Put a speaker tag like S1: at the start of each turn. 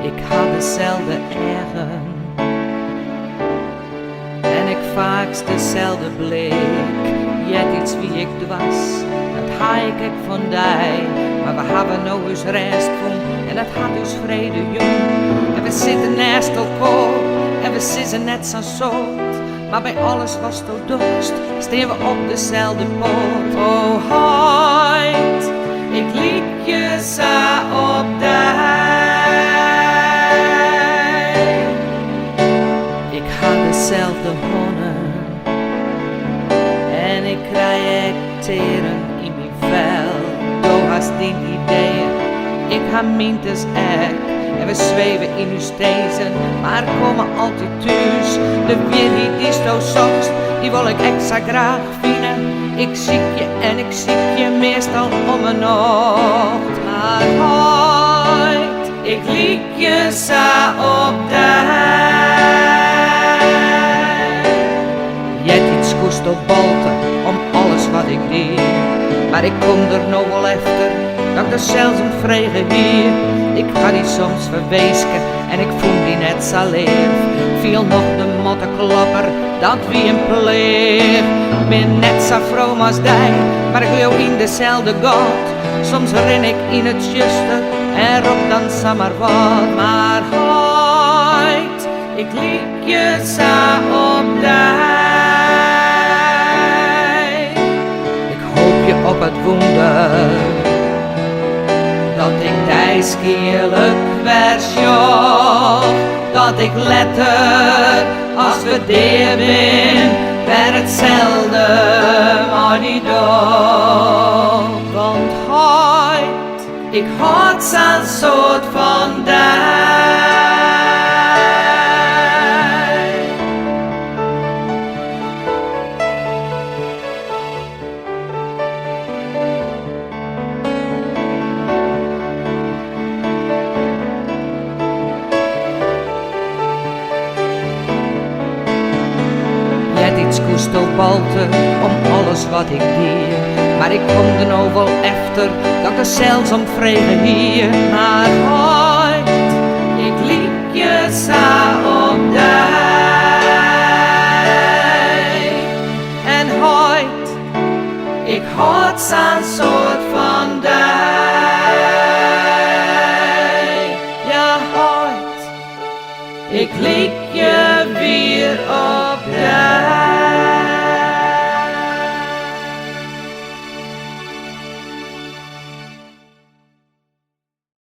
S1: Ik had dezelfde ergen en ik vaakst dezelfde blik. Je hebt iets wie ik was, dat ha ik van die. Maar we hebben nou eens rest van en dat had dus vrede jong. En we zitten naast elkaar en we zitten net zo zout. Maar bij alles was het dorst, steen we op dezelfde poort. Oh heid, ik liep je zo op de hei. Ik had dezelfde honden en ik krijg teren in mijn vel. Du hast die ideeën, ik ha mintes echt. En we zweven in uw stezen, maar komen altijd thuis. De weer die zo zocht, die wil ik extra graag vinden. Ik zie je en ik zie je meestal om een nacht. Maar ooit, ik liep je zo op de hei. Je hebt iets koest op bolten om alles wat ik deed. Maar ik kom er nou wel efter, dat ik er zelfs een vrege hier. Ik ga die soms verweesken en ik voel die net zo leer. Viel nog de mottenklopper, dat wie een pleeg. Ik ben net zo vroom als die, maar ik leeuw in dezelfde God. Soms ren ik in het juiste en roep dan samen wat. Maar ooit, ik liep je zo op de hei. Ik hoop je op het wonder dat ik dijskierlijk versjoch, dat ik letter als we daar ben, weer hetzelfde maar niet door. Want ooit, ik had zo'n soort van die. Iets koest op balten om alles wat ik deed. Maar ik kom er nou wel efter, dat ik er zelfs om vrede hier. Maar ooit, ik liep je zo op de hei. En ooit, ik had zo'n soort van die. Ja, ooit, ik liep je weer op de